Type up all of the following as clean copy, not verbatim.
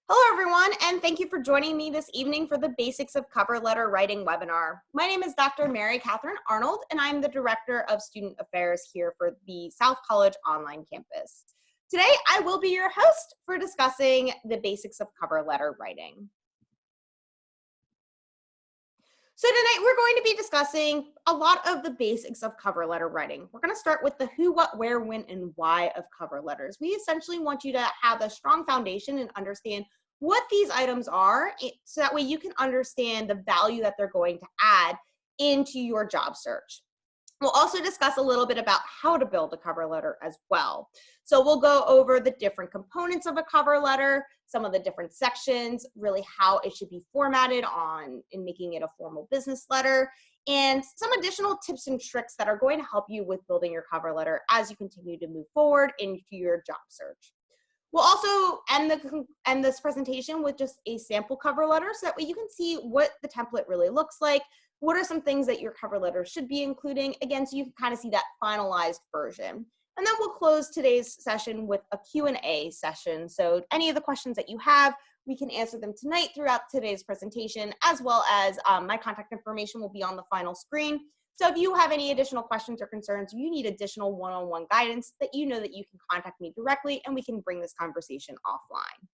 Hello, everyone, and thank you for joining me this evening for the Basics of Cover Letter Writing webinar. My name is Dr. Mary Catherine Arnold, and I'm the Director of Student Affairs here for the South College Online Campus. Today, I will be your host for discussing the basics of cover letter writing. So tonight we're going to be discussing a lot of the basics of cover letter writing. We're going to start with the who, what, where, when, and why of cover letters. We essentially want you to have a strong foundation and understand what these items are so that way you can understand the value that they're going to add into your job search. We'll also discuss a little bit about how to build a cover letter as well. So we'll go over the different components of a cover letter, some of the different sections, really how it should be formatted in making it a formal business letter, and some additional tips and tricks that are going to help you with building your cover letter as you continue to move forward into your job search. We'll also end this presentation with just a sample cover letter so that way you can see what the template really looks like. What are some things that your cover letter should be including? Again, so you can kind of see that finalized version. And then we'll close today's session with a Q&A session. So any of the questions that you have, we can answer them tonight throughout today's presentation, as well as my contact information will be on the final screen. So if you have any additional questions or concerns, you need additional one-on-one guidance, that you know that you can contact me directly and we can bring this conversation offline.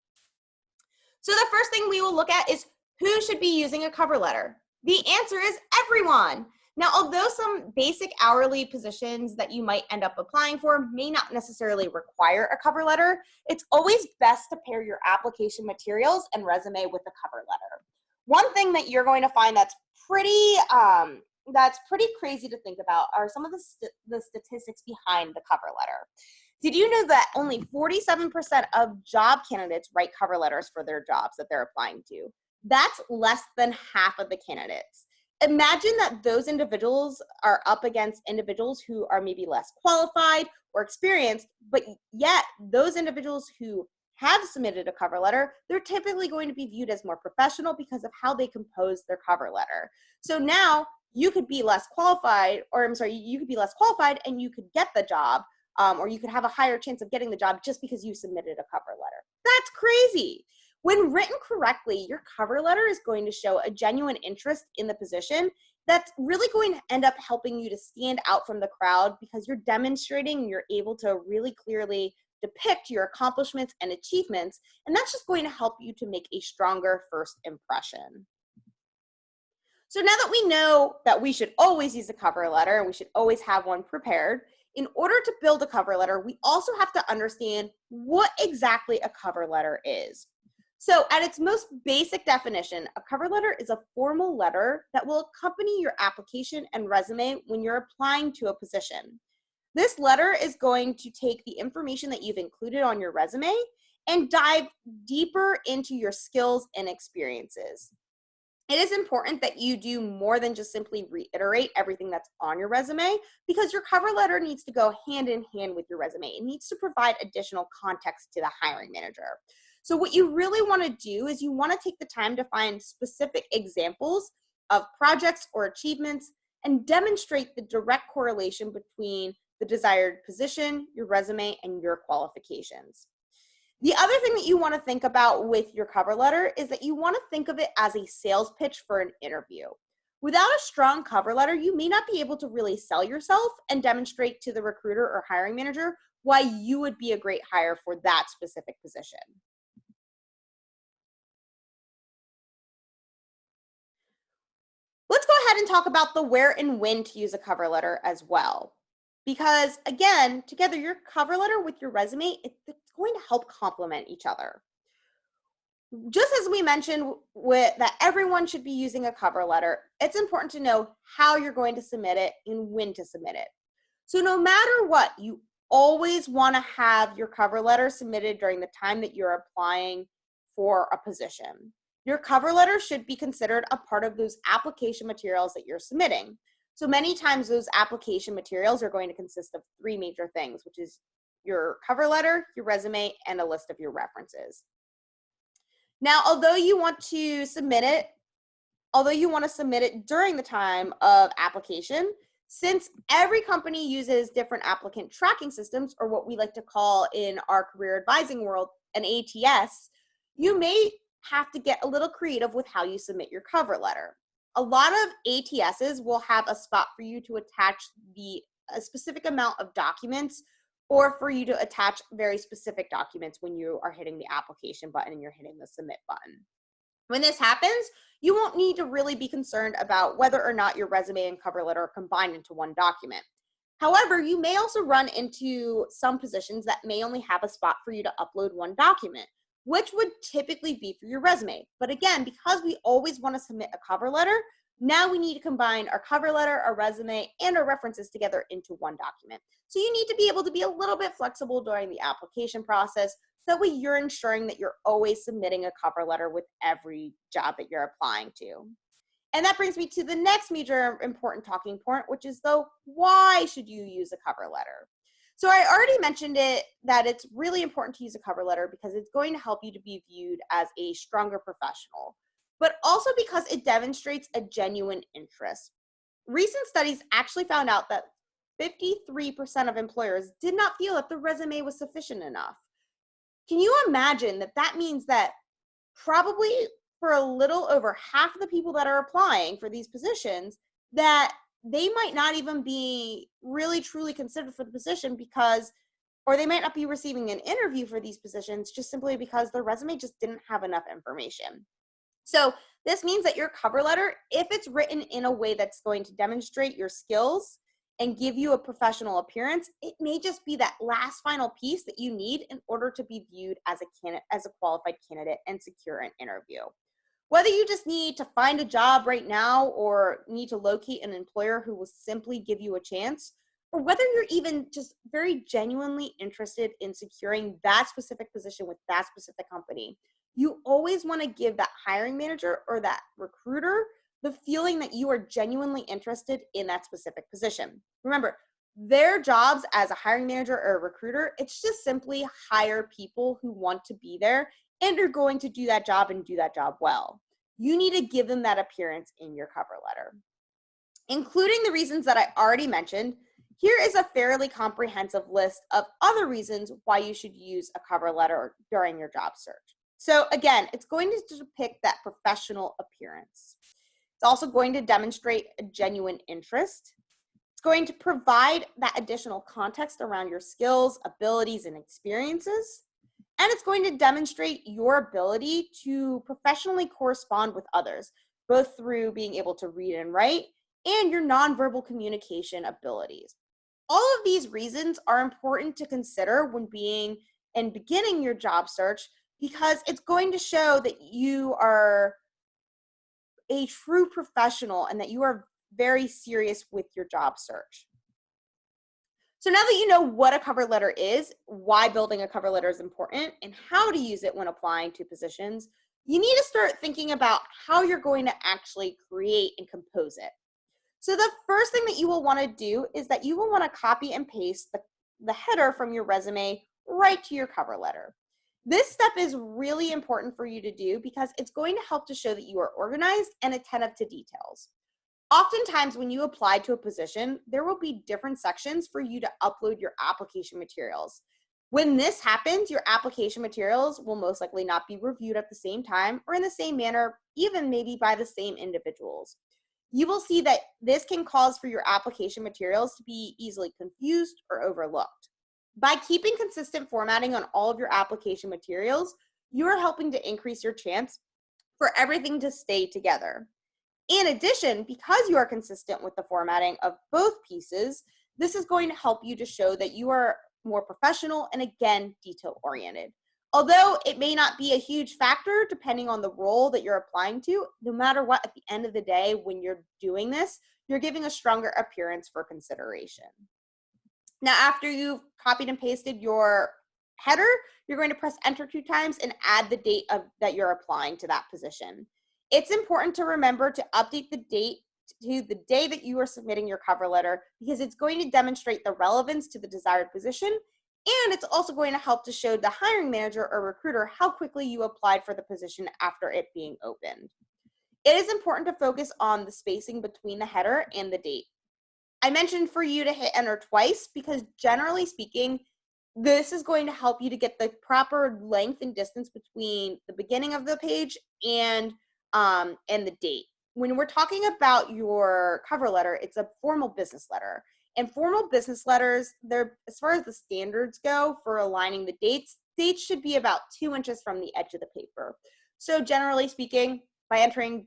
So the first thing we will look at is who should be using a cover letter. The answer is everyone. Now, although some basic hourly positions that you might end up applying for may not necessarily require a cover letter, it's always best to pair your application materials and resume with a cover letter. One thing that you're going to find that's pretty crazy to think about are some of the statistics behind the cover letter. Did you know that only 47% of job candidates write cover letters for their jobs that they're applying to? That's less than half of the candidates. Imagine that those individuals are up against individuals who are maybe less qualified or experienced, but yet those individuals who have submitted a cover letter, they're typically going to be viewed as more professional because of how they compose their cover letter. So now you could be less qualified, you could be less qualified and you could get the job, or you could have a higher chance of getting the job just because you submitted a cover letter. That's crazy. When written correctly, your cover letter is going to show a genuine interest in the position that's really going to end up helping you to stand out from the crowd because you're demonstrating and you're able to really clearly depict your accomplishments and achievements, and that's just going to help you to make a stronger first impression. So now that we know that we should always use a cover letter and we should always have one prepared, in order to build a cover letter, we also have to understand what exactly a cover letter is. So at its most basic definition, a cover letter is a formal letter that will accompany your application and resume when you're applying to a position. This letter is going to take the information that you've included on your resume and dive deeper into your skills and experiences. It is important that you do more than just simply reiterate everything that's on your resume, because your cover letter needs to go hand in hand with your resume. It needs to provide additional context to the hiring manager. So what you really want to do is you want to take the time to find specific examples of projects or achievements and demonstrate the direct correlation between the desired position, your resume, and your qualifications. The other thing that you want to think about with your cover letter is that you want to think of it as a sales pitch for an interview. Without a strong cover letter, you may not be able to really sell yourself and demonstrate to the recruiter or hiring manager why you would be a great hire for that specific position. Let's go ahead and talk about the where and when to use a cover letter as well. Because again, together your cover letter with your resume, it's going to help complement each other. Just as we mentioned that everyone should be using a cover letter, it's important to know how you're going to submit it and when to submit it. So no matter what, you always want to have your cover letter submitted during the time that you're applying for a position. Your cover letter should be considered a part of those application materials that you're submitting. So many times those application materials are going to consist of three major things, which is your cover letter, your resume, and a list of your references. Now, although you want to submit it during the time of application, since every company uses different applicant tracking systems, or what we like to call in our career advising world an ATS, you may have to get a little creative with how you submit your cover letter. A lot of ATSs will have a spot for you to attach a specific amount of documents, or for you to attach very specific documents when you are hitting the application button and you're hitting the submit button. When this happens, you won't need to really be concerned about whether or not your resume and cover letter are combined into one document. However, you may also run into some positions that may only have a spot for you to upload one document, which would typically be for your resume. But again, because we always want to submit a cover letter, now we need to combine our cover letter, our resume, and our references together into one document. So you need to be able to be a little bit flexible during the application process. So that way you're ensuring that you're always submitting a cover letter with every job that you're applying to. And that brings me to the next major important talking point, which is why should you use a cover letter? So I already mentioned that it's really important to use a cover letter because it's going to help you to be viewed as a stronger professional, but also because it demonstrates a genuine interest. Recent studies actually found out that 53% of employers did not feel that the resume was sufficient enough. Can you imagine that means that probably for a little over half of the people that are applying for these positions, that they might not even be really truly considered for the position or they might not be receiving an interview for these positions just simply because their resume just didn't have enough information. So this means that your cover letter, if it's written in a way that's going to demonstrate your skills and give you a professional appearance, it may just be that last final piece that you need in order to be viewed as a qualified candidate and secure an interview. Whether you just need to find a job right now or need to locate an employer who will simply give you a chance, or whether you're even just very genuinely interested in securing that specific position with that specific company, you always want to give that hiring manager or that recruiter the feeling that you are genuinely interested in that specific position. Remember, their jobs as a hiring manager or a recruiter, it's just simply hire people who want to be there and are going to do that job and do that job well. You need to give them that appearance in your cover letter. Including the reasons that I already mentioned, here is a fairly comprehensive list of other reasons why you should use a cover letter during your job search. So again, it's going to depict that professional appearance. It's also going to demonstrate a genuine interest. It's going to provide that additional context around your skills, abilities, and experiences. And it's going to demonstrate your ability to professionally correspond with others, both through being able to read and write and your nonverbal communication abilities. All of these reasons are important to consider when beginning your job search, because it's going to show that you are a true professional and that you are very serious with your job search. So now that you know what a cover letter is, why building a cover letter is important, and how to use it when applying to positions, you need to start thinking about how you're going to actually create and compose it. So the first thing that you will want to do is that you will want to copy and paste the header from your resume right to your cover letter. This step is really important for you to do because it's going to help to show that you are organized and attentive to details. Oftentimes, when you apply to a position, there will be different sections for you to upload your application materials. When this happens, your application materials will most likely not be reviewed at the same time or in the same manner, even maybe by the same individuals. You will see that this can cause for your application materials to be easily confused or overlooked. By keeping consistent formatting on all of your application materials, you are helping to increase your chance for everything to stay together. In addition, because you are consistent with the formatting of both pieces, this is going to help you to show that you are more professional and, again, detail-oriented. Although it may not be a huge factor depending on the role that you're applying to, no matter what, at the end of the day, when you're doing this, you're giving a stronger appearance for consideration. Now, after you've copied and pasted your header, you're going to press enter 2 times and add the date that you're applying to that position. It's important to remember to update the date to the day that you are submitting your cover letter because it's going to demonstrate the relevance to the desired position, and it's also going to help to show the hiring manager or recruiter how quickly you applied for the position after it being opened. It is important to focus on the spacing between the header and the date. I mentioned for you to hit enter twice because generally speaking, This is going to help you to get the proper length and distance between the beginning of the page and the date. When we're talking about your cover letter, it's a formal business letter. And formal business letters, they're, as far as the standards go for aligning the dates should be about 2 inches from the edge of the paper. So generally speaking, by entering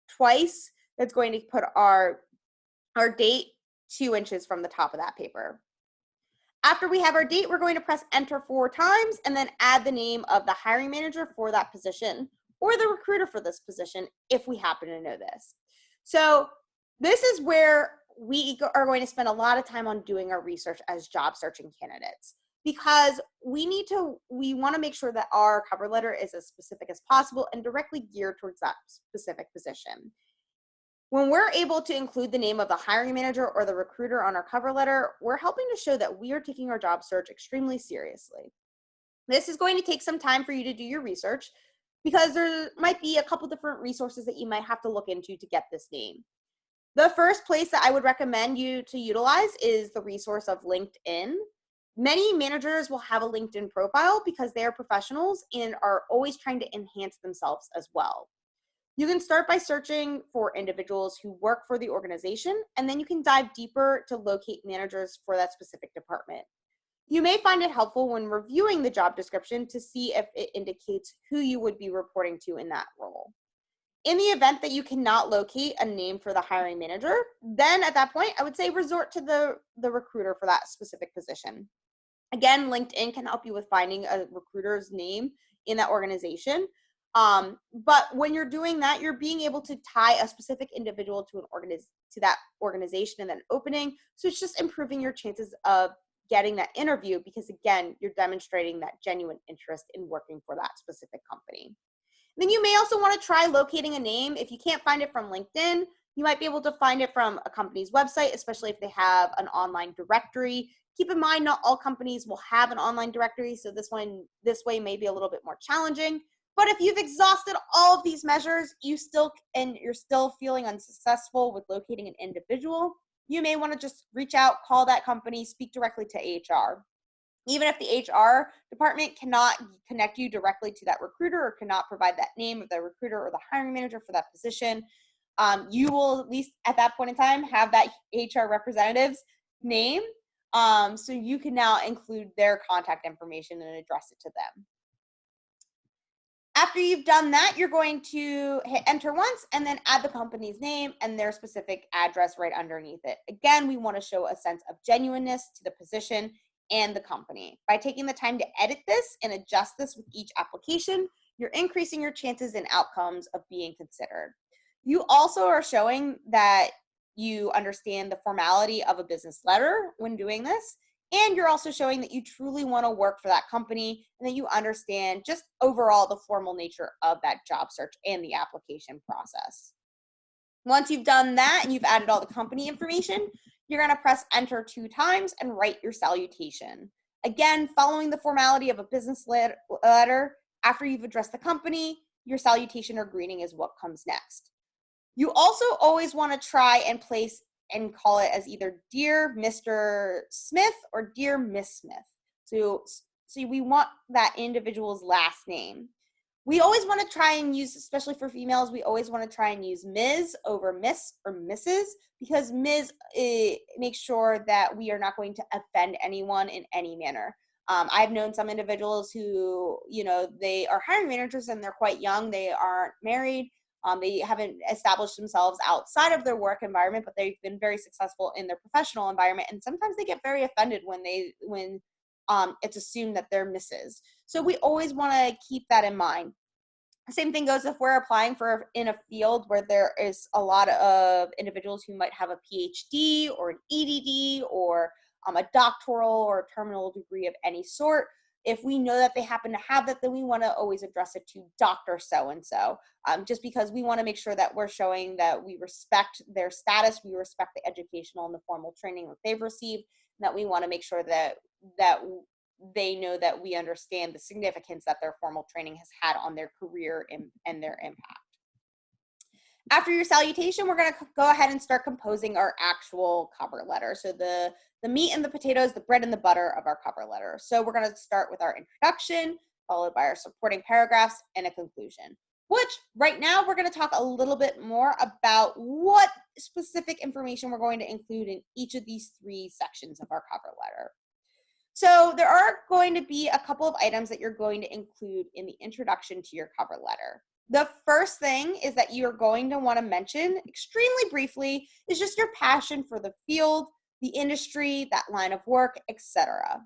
twice, that's going to put our date 2 inches from the top of that paper. After we have our date, we're going to press enter 4 times and then add the name of the hiring manager for that position or the recruiter for this position if we happen to know this. So this is where we are going to spend a lot of time on doing our research as job searching candidates, because we want to make sure that our cover letter is as specific as possible and directly geared towards that specific position. When we're able to include the name of the hiring manager or the recruiter on our cover letter, we're helping to show that we are taking our job search extremely seriously. This is going to take some time for you to do your research because there might be a couple different resources that you might have to look into to get this name. The first place that I would recommend you to utilize is the resource of LinkedIn. Many managers will have a LinkedIn profile because they are professionals and are always trying to enhance themselves as well. You can start by searching for individuals who work for the organization, and then you can dive deeper to locate managers for that specific department. You may find it helpful when reviewing the job description to see if it indicates who you would be reporting to in that role. In the event that you cannot locate a name for the hiring manager, then at that point, I would say resort to the recruiter for that specific position. Again, LinkedIn can help you with finding a recruiter's name in that organization. But when you're doing that, you're being able to tie a specific individual to that organization and then opening. So it's just improving your chances of getting that interview because, again, you're demonstrating that genuine interest in working for that specific company. Then you may also want to try locating a name. If you can't find it from LinkedIn, you might be able to find it from a company's website, especially if they have an online directory. Keep in mind, not all companies will have an online directory, so this way may be a little bit more challenging. But if you've exhausted all of these measures, you're still feeling unsuccessful with locating an individual, you may want to just reach out, call that company, speak directly to HR. Even if the HR department cannot connect you directly to that recruiter or cannot provide that name of the recruiter or the hiring manager for that position, you will at least at that point in time have that HR representative's name. So you can now include their contact information and address it to them. After you've done that, you're going to hit enter once and then add the company's name and their specific address right underneath it. Again, we want to show a sense of genuineness to the position and the company. By taking the time to edit this and adjust this with each application, you're increasing your chances and outcomes of being considered. You also are showing that you understand the formality of a business letter when doing this, and you're also showing that you truly want to work for that company and that you understand just overall the formal nature of that job search and the application process. Once you've done that and you've added all the company information, you're going to press enter 2 times and write your salutation. Again, following the formality of a business letter, after you've addressed the company, your salutation or greeting is what comes next. You also always want to try and place and call it as either Dear Mr. Smith or Dear Miss Smith. So we want that individual's last name. We always want to try and use, especially for females, we always want to try and use Ms. over Miss or Mrs. because Ms. makes sure that we are not going to offend anyone in any manner. I've known some individuals who, they are hiring managers and they're quite young. They aren't married. They haven't established themselves outside of their work environment, but they've been very successful in their professional environment. And sometimes they get very offended when it's assumed that they're Mrs. So we always want to keep that in mind. Same thing goes if we're applying in a field where there is a lot of individuals who might have a PhD or an EDD or a doctoral or terminal degree of any sort. If we know that they happen to have that, then we want to always address it to Dr. So-and-so, just because we want to make sure that we're showing that we respect their status, we respect the educational and the formal training that they've received, and that we want to make sure that they know that we understand the significance that their formal training has had on their career and their impact. After your salutation, we're going to go ahead and start composing our actual cover letter. So the meat and the potatoes, the bread and the butter of our cover letter. So we're going to start with our introduction, followed by our supporting paragraphs and a conclusion, which right now we're going to talk a little bit more about what specific information we're going to include in each of these 3 sections of our cover letter. So there are going to be a couple of items that you're going to include in the introduction to your cover letter. The first thing is that you're going to want to mention extremely briefly is just your passion for the field, the industry, that line of work, etc.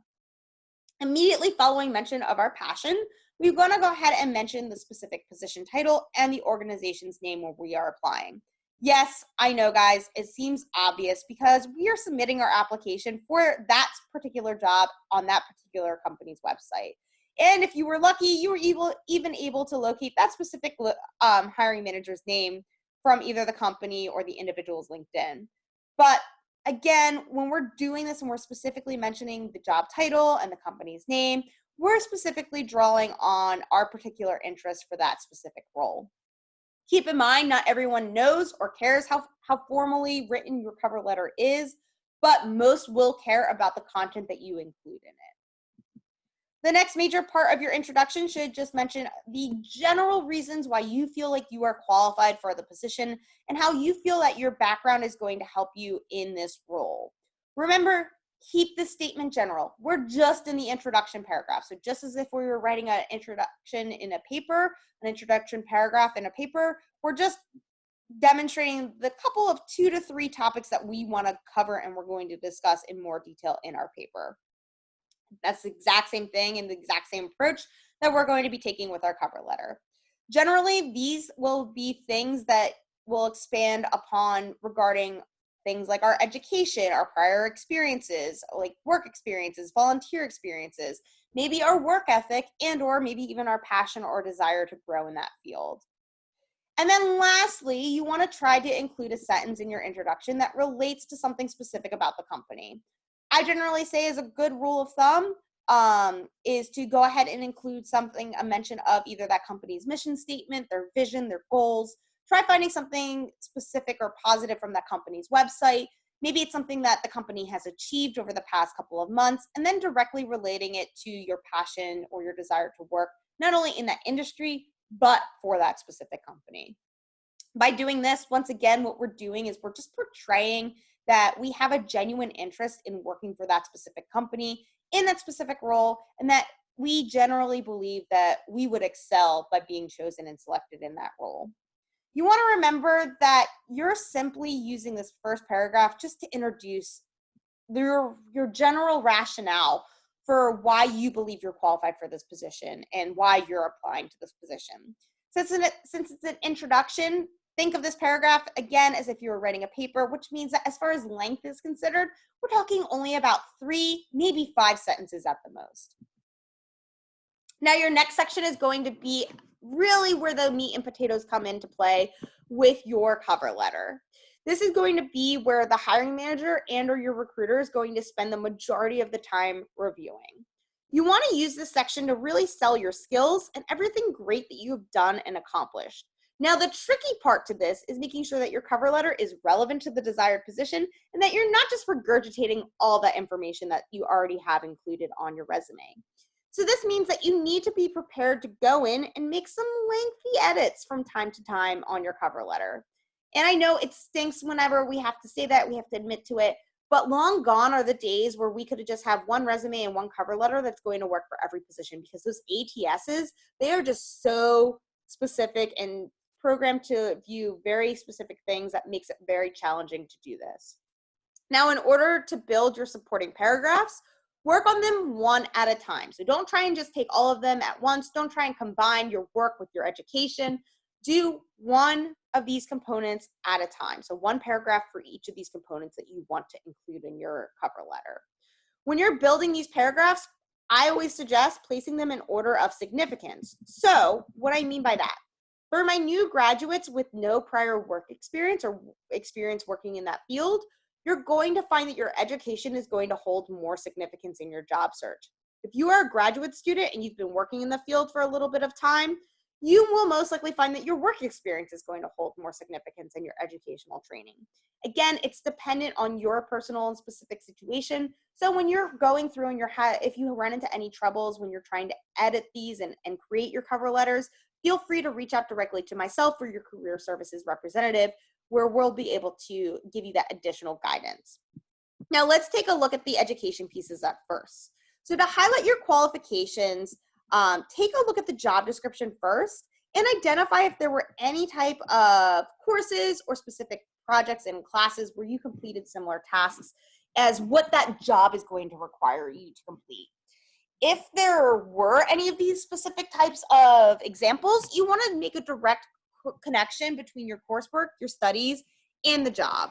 Immediately following mention of our passion, we're going to go ahead and mention the specific position title and the organization's name where we are applying. Yes, I know, guys, it seems obvious because we are submitting our application for that particular job on that particular company's website. And if you were lucky, you were even able to locate that specific hiring manager's name from either the company or the individual's LinkedIn. But again, when we're doing this and we're specifically mentioning the job title and the company's name, we're specifically drawing on our particular interest for that specific role. Keep in mind, not everyone knows or cares how formally written your cover letter is, but most will care about the content that you include in it. The next major part of your introduction should just mention the general reasons why you feel like you are qualified for the position and how you feel that your background is going to help you in this role. Remember, keep this statement general. We're just in the introduction paragraph. So just as if we were writing an introduction in a paper, an introduction paragraph in a paper, we're just demonstrating the couple of 2 to 3 topics that we want to cover and we're going to discuss in more detail in our paper. That's the exact same thing and the exact same approach that we're going to be taking with our cover letter. Generally, these will be things that will expand upon regarding things like our education, our prior experiences, like work experiences, volunteer experiences, maybe our work ethic, and or maybe even our passion or desire to grow in that field. And then lastly, you want to try to include a sentence in your introduction that relates to something specific about the company. I generally say as a good rule of thumb is to go ahead and include something, a mention of either that company's mission statement, their vision, their goals. Try finding something specific or positive from that company's website. Maybe it's something that the company has achieved over the past couple of months, and then directly relating it to your passion or your desire to work, not only in that industry, but for that specific company. By doing this, once again, what we're doing is we're just portraying that we have a genuine interest in working for that specific company in that specific role, and that we generally believe that we would excel by being chosen and selected in that role. You want to remember that you're simply using this first paragraph just to introduce your general rationale for why you believe you're qualified for this position and why you're applying to this position. Since it's an introduction, think of this paragraph again as if you were writing a paper, which means that as far as length is considered, we're talking only about 3, maybe 5 sentences at the most. Now your next section is going to be really where the meat and potatoes come into play with your cover letter. This is going to be where the hiring manager and or your recruiter is going to spend the majority of the time reviewing. You want to use this section to really sell your skills and everything great that you have done and accomplished. Now, the tricky part to this is making sure that your cover letter is relevant to the desired position and that you're not just regurgitating all that information that you already have included on your resume. So this means that you need to be prepared to go in and make some lengthy edits from time to time on your cover letter. And I know it stinks whenever we have to say that, we have to admit to it, but long gone are the days where we could just have one resume and one cover letter that's going to work for every position, because those ATSs, they are just so specific and programmed to view very specific things that makes it very challenging to do this. Now, in order to build your supporting paragraphs, work on them one at a time. So don't try and just take all of them at once. Don't try and combine your work with your education. Do one of these components at a time. So one paragraph for each of these components that you want to include in your cover letter. When you're building these paragraphs, I always suggest placing them in order of significance. So what I mean by that, for my new graduates with no prior work experience or experience working in that field, you're going to find that your education is going to hold more significance in your job search. If you are a graduate student and you've been working in the field for a little bit of time, you will most likely find that your work experience is going to hold more significance than your educational training. Again, it's dependent on your personal and specific situation. So when you're going through in your head, if you run into any troubles when you're trying to edit these and create your cover letters, feel free to reach out directly to myself or your career services representative, where we'll be able to give you that additional guidance. Now let's take a look at the education pieces at first. So to highlight your qualifications, take a look at the job description first and identify if there were any type of courses or specific projects and classes where you completed similar tasks as what that job is going to require you to complete. If there were any of these specific types of examples, you want to make a direct connection between your coursework, your studies, and the job.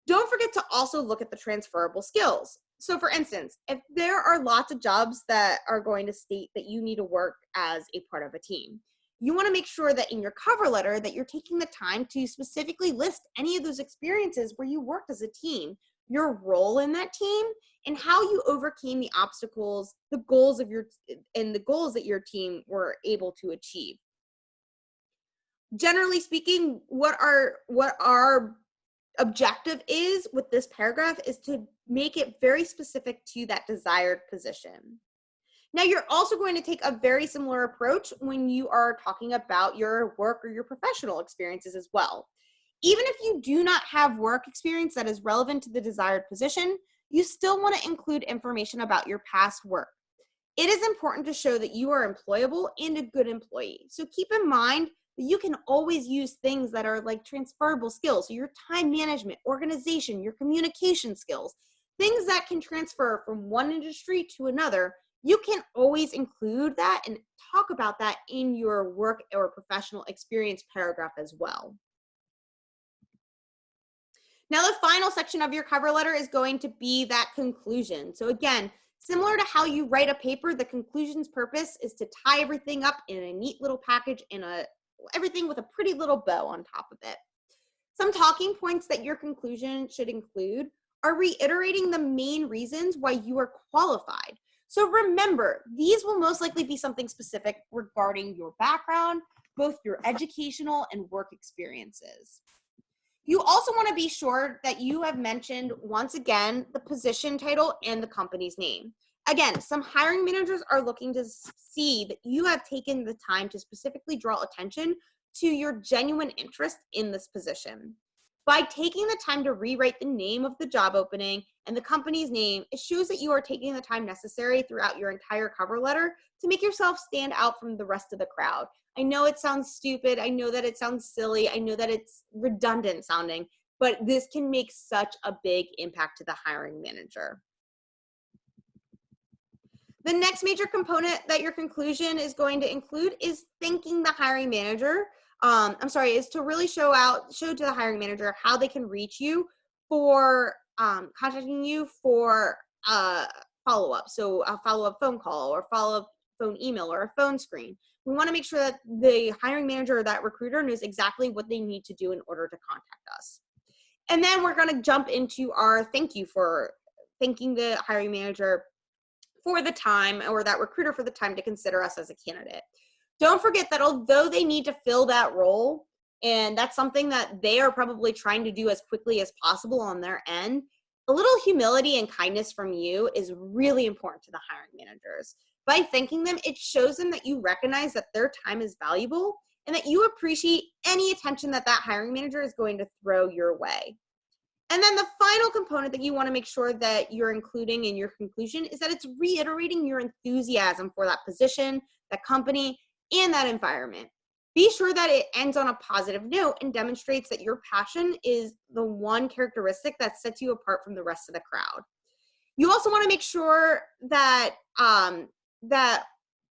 Don't forget to also look at the transferable skills. So for instance, if there are lots of jobs that are going to state that you need to work as a part of a team, you want to make sure that in your cover letter that you're taking the time to specifically list any of those experiences where you worked as a team, your role in that team, and how you overcame the obstacles, the goals that your team were able to achieve. Generally speaking, what our objective is with this paragraph is to make it very specific to that desired position. Now, you're also going to take a very similar approach when you are talking about your work or your professional experiences as well. Even if you do not have work experience that is relevant to the desired position, you still want to include information about your past work. It is important to show that you are employable and a good employee. So keep in mind that you can always use things that are like transferable skills. So your time management, organization, your communication skills, things that can transfer from one industry to another. You can always include that and talk about that in your work or professional experience paragraph as well. Now, the final section of your cover letter is going to be that conclusion. So again, similar to how you write a paper, the conclusion's purpose is to tie everything up in a neat little package and everything with a pretty little bow on top of it. Some talking points that your conclusion should include are reiterating the main reasons why you are qualified. So remember, these will most likely be something specific regarding your background, both your educational and work experiences. You also want to be sure that you have mentioned, once again, the position title and the company's name. Again, some hiring managers are looking to see that you have taken the time to specifically draw attention to your genuine interest in this position. By taking the time to rewrite the name of the job opening and the company's name, it shows that you are taking the time necessary throughout your entire cover letter to make yourself stand out from the rest of the crowd. I know it sounds stupid. I know that it sounds silly. I know that it's redundant sounding, but this can make such a big impact to the hiring manager. The next major component that your conclusion is going to include is thanking the hiring manager. Is to really show to the hiring manager how they can reach you for contacting you for follow-up. So a follow-up phone call or follow-up phone email or a phone screen. We want to make sure that the hiring manager or that recruiter knows exactly what they need to do in order to contact us. And then we're going to jump into our thank you for thanking the hiring manager for the time, or that recruiter for the time to consider us as a candidate. Don't forget that although they need to fill that role, and that's something that they are probably trying to do as quickly as possible on their end, a little humility and kindness from you is really important to the hiring managers. By thanking them, it shows them that you recognize that their time is valuable and that you appreciate any attention that that hiring manager is going to throw your way. And then the final component that you want to make sure that you're including in your conclusion is that it's reiterating your enthusiasm for that position, that company, and that environment. Be sure that it ends on a positive note and demonstrates that your passion is the one characteristic that sets you apart from the rest of the crowd. You also want to make sure that that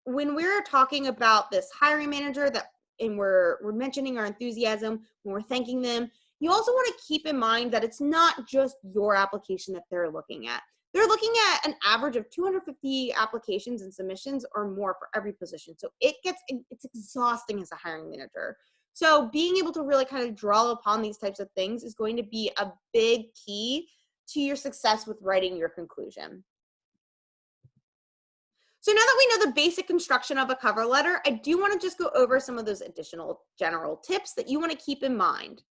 when we're talking about this hiring manager and we're mentioning our enthusiasm, when we're thanking them, you also want to keep in mind that it's not just your application that they're looking at. They're looking at an average of 250 applications and submissions or more for every position. So it's exhausting as a hiring manager. So being able to really kind of draw upon these types of things is going to be a big key to your success with writing your conclusion. So now that we know the basic construction of a cover letter, I do want to just go over some of those additional general tips that you want to keep in mind.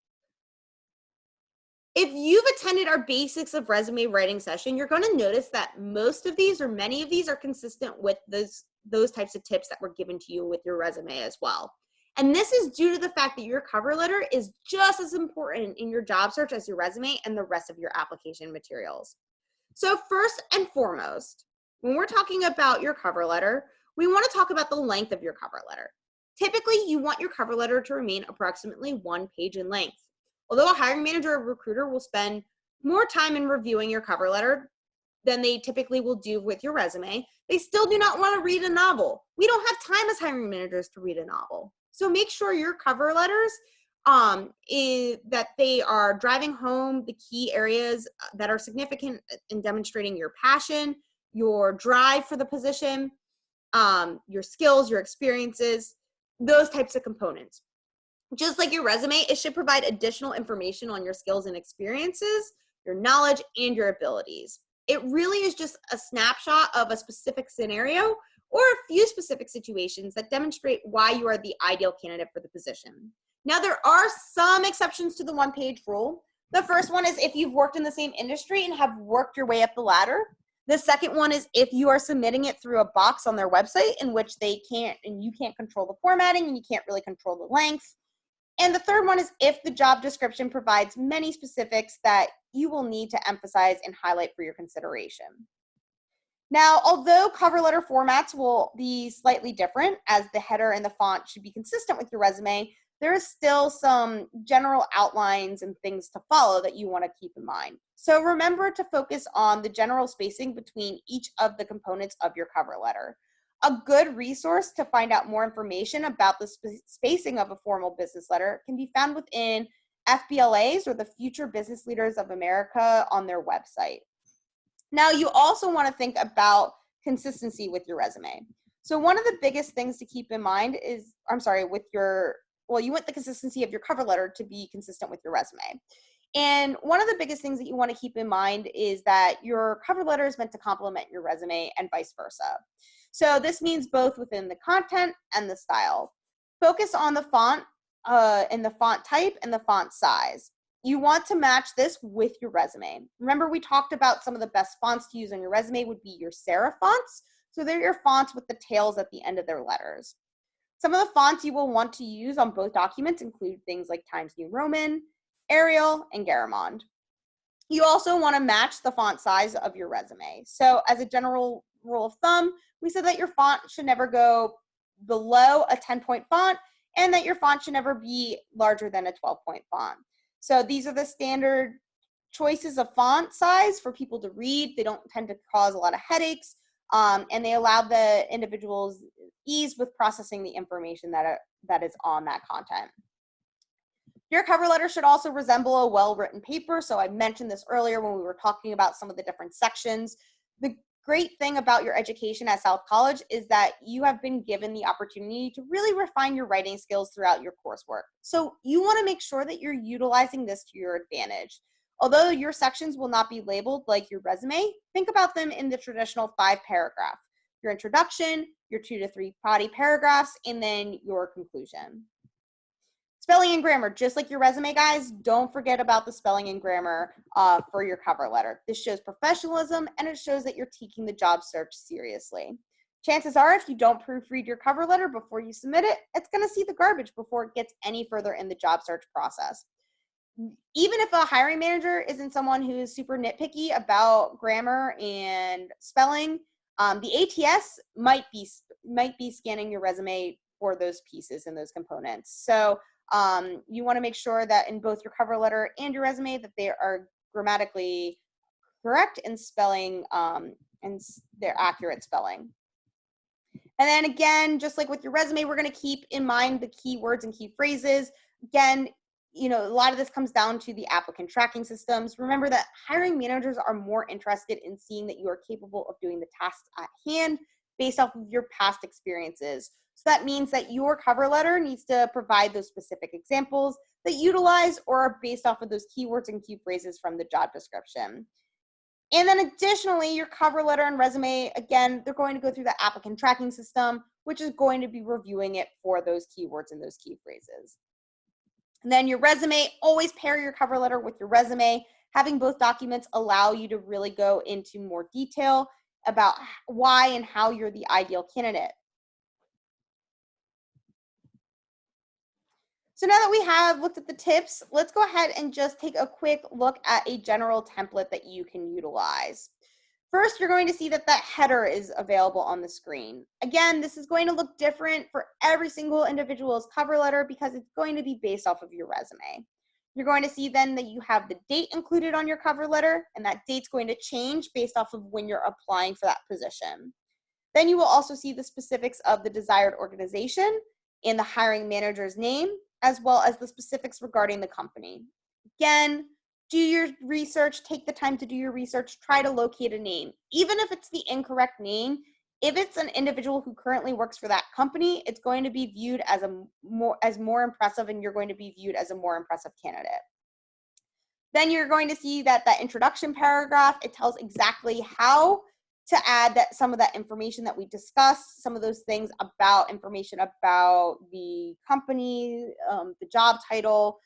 If you've attended our basics of resume writing session, you're going to notice that most of these or many of these are consistent with those types of tips that were given to you with your resume as well. And this is due to the fact that your cover letter is just as important in your job search as your resume and the rest of your application materials. So first and foremost, when we're talking about your cover letter, we want to talk about the length of your cover letter. Typically, you want your cover letter to remain approximately 1 page in length. Although a hiring manager or recruiter will spend more time in reviewing your cover letter than they typically will do with your resume, they still do not want to read a novel. We don't have time as hiring managers to read a novel. So make sure your cover letters that they are driving home the key areas that are significant in demonstrating your passion, your drive for the position, your skills, your experiences, those types of components. Just like your resume, it should provide additional information on your skills and experiences, your knowledge, and your abilities. It really is just a snapshot of a specific scenario or a few specific situations that demonstrate why you are the ideal candidate for the position. Now, there are some exceptions to the 1-page rule. The first one is if you've worked in the same industry and have worked your way up the ladder. The second one is if you are submitting it through a box on their website in which they can't, and you can't control the formatting and you can't really control the length. And the third one is if the job description provides many specifics that you will need to emphasize and highlight for your consideration. Now, although cover letter formats will be slightly different, as the header and the font should be consistent with your resume, there is still some general outlines and things to follow that you want to keep in mind. So remember to focus on the general spacing between each of the components of your cover letter. A good resource to find out more information about the spacing of a formal business letter can be found within FBLA's or the Future Business Leaders of America on their website. Now, you also want to think about consistency with your resume. So one of the biggest things to keep in mind is, you want the consistency of your cover letter to be consistent with your resume. And one of the biggest things that you want to keep in mind is that your cover letter is meant to complement your resume and vice versa. So this means both within the content and the style. Focus on the font and the font type and the font size. You want to match this with your resume. Remember, we talked about some of the best fonts to use on your resume would be your serif fonts. So they're your fonts with the tails at the end of their letters. Some of the fonts you will want to use on both documents include things like Times New Roman, Arial, and Garamond. You also want to match the font size of your resume. So as a general rule of thumb, we said that your font should never go below a 10-point font and that your font should never be larger than a 12-point font. So these are the standard choices of font size for people to read. They don't tend to cause a lot of headaches, and they allow the individuals ease with processing the information that is on that content. Your cover letter should also resemble a well-written paper. So I mentioned this earlier when we were talking about some of the different sections. The great thing about your education at South College is that you have been given the opportunity to really refine your writing skills throughout your coursework. So you want to make sure that you're utilizing this to your advantage. Although your sections will not be labeled like your resume, think about them in the traditional 5-paragraph. Your introduction, your 2 to 3 body paragraphs, and then your conclusion. Spelling and grammar, just like your resume, guys, don't forget about the spelling and grammar for your cover letter. This shows professionalism, and it shows that you're taking the job search seriously. Chances are, if you don't proofread your cover letter before you submit it, it's going to see the garbage before it gets any further in the job search process. Even if a hiring manager isn't someone who's super nitpicky about grammar and spelling, the ATS might be scanning your resume for those pieces and those components. So you want to make sure that in both your cover letter and your resume that they are grammatically correct in spelling and they're accurate spelling. And then again, just like with your resume, we're going to keep in mind the keywords and key phrases. Again, a lot of this comes down to the applicant tracking systems. Remember that hiring managers are more interested in seeing that you are capable of doing the tasks at hand based off of your past experiences. So that means that your cover letter needs to provide those specific examples that utilize or are based off of those keywords and key phrases from the job description. And then additionally, your cover letter and resume, again, they're going to go through the applicant tracking system, which is going to be reviewing it for those keywords and those key phrases. And then your resume, always pair your cover letter with your resume. Having both documents allow you to really go into more detail about why and how you're the ideal candidate. So now that we have looked at the tips, let's go ahead and just take a quick look at a general template that you can utilize. First, you're going to see that that header is available on the screen. Again, this is going to look different for every single individual's cover letter because it's going to be based off of your resume. You're going to see then that you have the date included on your cover letter, and that date's going to change based off of when you're applying for that position. Then you will also see the specifics of the desired organization and the hiring manager's name, as well as the specifics regarding the company. Again, do your research, take the time to do your research, try to locate a name. Even if it's the incorrect name, if it's an individual who currently works for that company, it's going to be viewed as more impressive, and you're going to be viewed as a more impressive candidate. Then you're going to see that introduction paragraph, it tells exactly how to add some of that information that we discussed, some of those things about information about the company, the job title,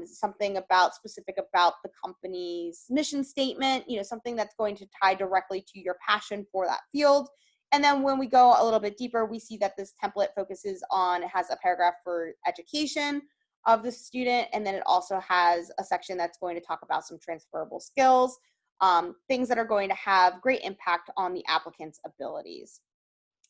something specific about the company's mission statement, something that's going to tie directly to your passion for that field. And then when we go a little bit deeper, we see that this template has a paragraph for education of the student, and then it also has a section that's going to talk about some transferable skills, things that are going to have great impact on the applicant's abilities.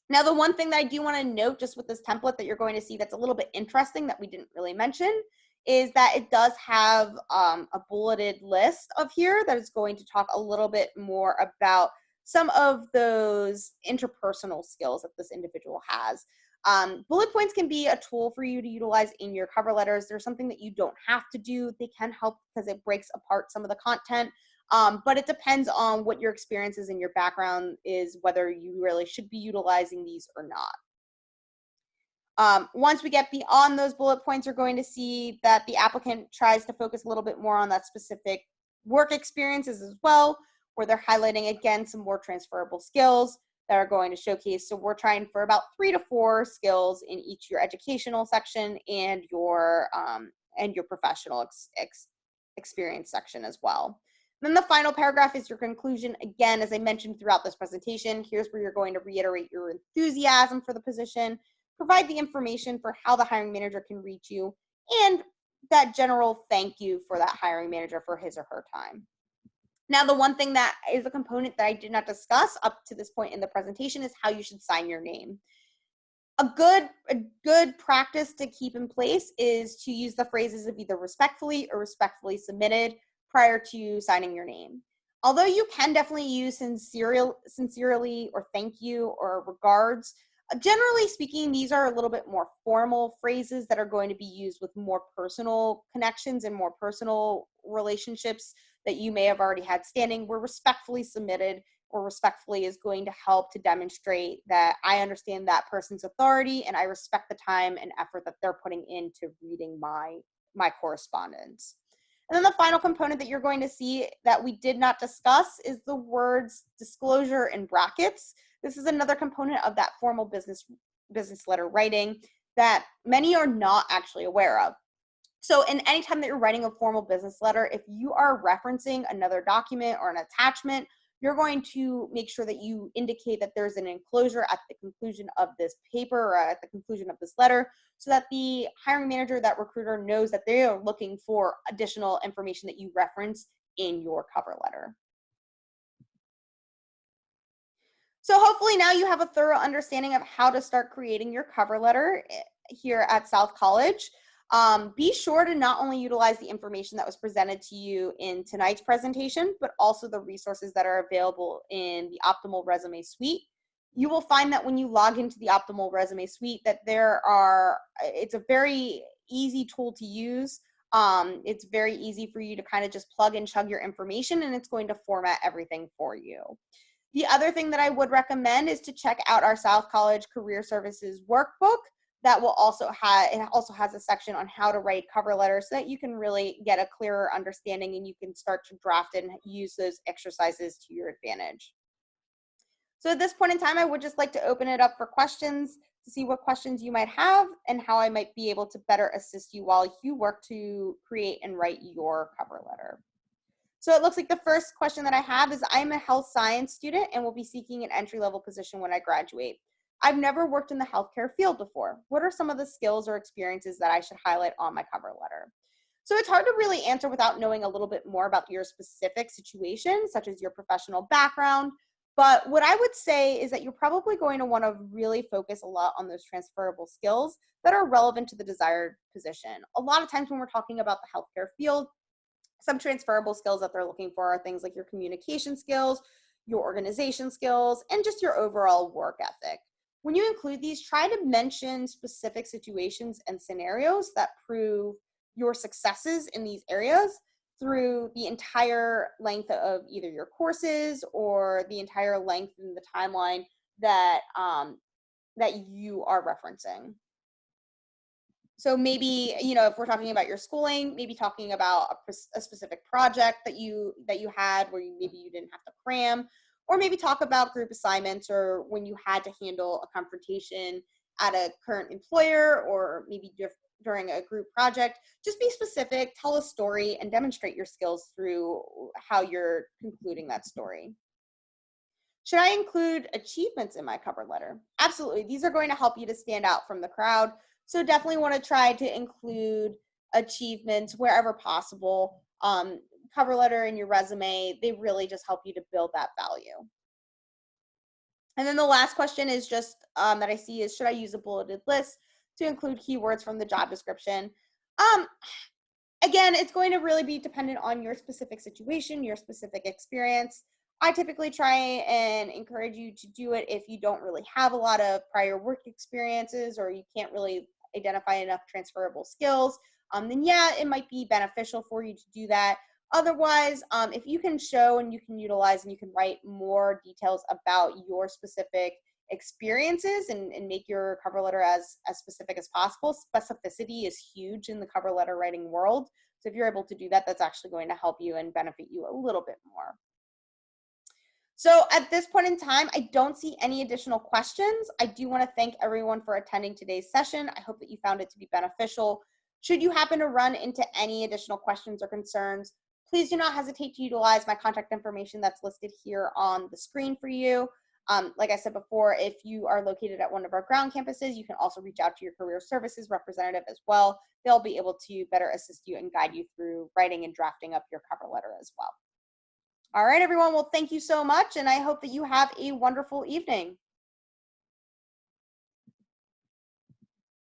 Now, the one thing that I do want to note just with this template that you're going to see that's a little bit interesting that we didn't really mention is that it does have a bulleted list of here that is going to talk a little bit more about some of those interpersonal skills that this individual has. Bullet points can be a tool for you to utilize in your cover letters. There's something that you don't have to do. They can help because it breaks apart some of the content. But it depends on what your experiences and your background is, whether you really should be utilizing these or not. Once we get beyond those bullet points, you're going to see that the applicant tries to focus a little bit more on that specific work experiences as well, where they're highlighting, again, some more transferable skills that are going to showcase. So we're trying for about 3 to 4 skills in each your educational section and your professional experience section as well. Then the final paragraph is your conclusion. Again, as I mentioned throughout this presentation, here's where you're going to reiterate your enthusiasm for the position, provide the information for how the hiring manager can reach you, and that general thank you for that hiring manager for his or her time. Now, the one thing that is a component that I did not discuss up to this point in the presentation is how you should sign your name. A good practice to keep in place is to use the phrases of either respectfully or respectfully submitted prior to signing your name. Although you can definitely use sincerely or thank you or regards, generally speaking, these are a little bit more formal phrases that are going to be used with more personal connections and more personal relationships that you may have already had standing, where respectfully submitted or respectfully is going to help to demonstrate that I understand that person's authority and I respect the time and effort that they're putting into reading my correspondence. And then the final component that you're going to see that we did not discuss is the words disclosure in brackets. This is another component of that formal business letter writing that many are not actually aware of. So in any time that you're writing a formal business letter, if you are referencing another document or an attachment, you're going to make sure that you indicate that there's an enclosure at the conclusion of this paper or at the conclusion of this letter so that the hiring manager, that recruiter, knows that they are looking for additional information that you reference in your cover letter. So hopefully now you have a thorough understanding of how to start creating your cover letter here at South College. Be sure to not only utilize the information that was presented to you in tonight's presentation, but also the resources that are available in the Optimal Resume Suite. You will find that when you log into the Optimal Resume Suite that it's a very easy tool to use. It's very easy for you to kind of just plug and chug your information, and it's going to format everything for you. The other thing that I would recommend is to check out our South College Career Services workbook. that will also have, it also has a section on how to write cover letters so that you can really get a clearer understanding and you can start to draft and use those exercises to your advantage. So at this point in time, I would just like to open it up for questions to see what questions you might have and how I might be able to better assist you while you work to create and write your cover letter. So it looks like the first question that I have is, I'm a health science student and will be seeking an entry-level position when I graduate. I've never worked in the healthcare field before. What are some of the skills or experiences that I should highlight on my cover letter? So it's hard to really answer without knowing a little bit more about your specific situation, such as your professional background. But what I would say is that you're probably going to want to really focus a lot on those transferable skills that are relevant to the desired position. A lot of times when we're talking about the healthcare field, some transferable skills that they're looking for are things like your communication skills, your organization skills, and just your overall work ethic. When you include these, try to mention specific situations and scenarios that prove your successes in these areas through the entire length of either your courses or the entire length in the timeline that that you are referencing. So maybe, if we're talking about your schooling, maybe talking about a specific project that you had where maybe you didn't have to cram, or maybe talk about group assignments or when you had to handle a confrontation at a current employer, or maybe during a group project. Just be specific, tell a story, and demonstrate your skills through how you're concluding that story. Should I include achievements in my cover letter? Absolutely. These are going to help you to stand out from the crowd. So definitely want to try to include achievements wherever possible. Cover letter and your resume, they really just help you to build that value. And then the last question is just that I see is, should I use a bulleted list to include keywords from the job description? Again, it's going to really be dependent on your specific situation, your specific experience. I typically try and encourage you to do it if you don't really have a lot of prior work experiences or you can't really identify enough transferable skills. Then yeah, it might be beneficial for you to do that. Otherwise, if you can show and you can utilize and you can write more details about your specific experiences and make your cover letter as specific as possible. Specificity is huge in the cover letter writing world. So if you're able to do that, that's actually going to help you and benefit you a little bit more. So at this point in time, I don't see any additional questions. I do want to thank everyone for attending today's session. I hope that you found it to be beneficial. Should you happen to run into any additional questions or concerns, please do not hesitate to utilize my contact information that's listed here on the screen for you. Like I said before, if you are located at one of our ground campuses, you can also reach out to your career services representative as well. They'll be able to better assist you and guide you through writing and drafting up your cover letter as well. All right, everyone. Well, thank you so much, and I hope that you have a wonderful evening.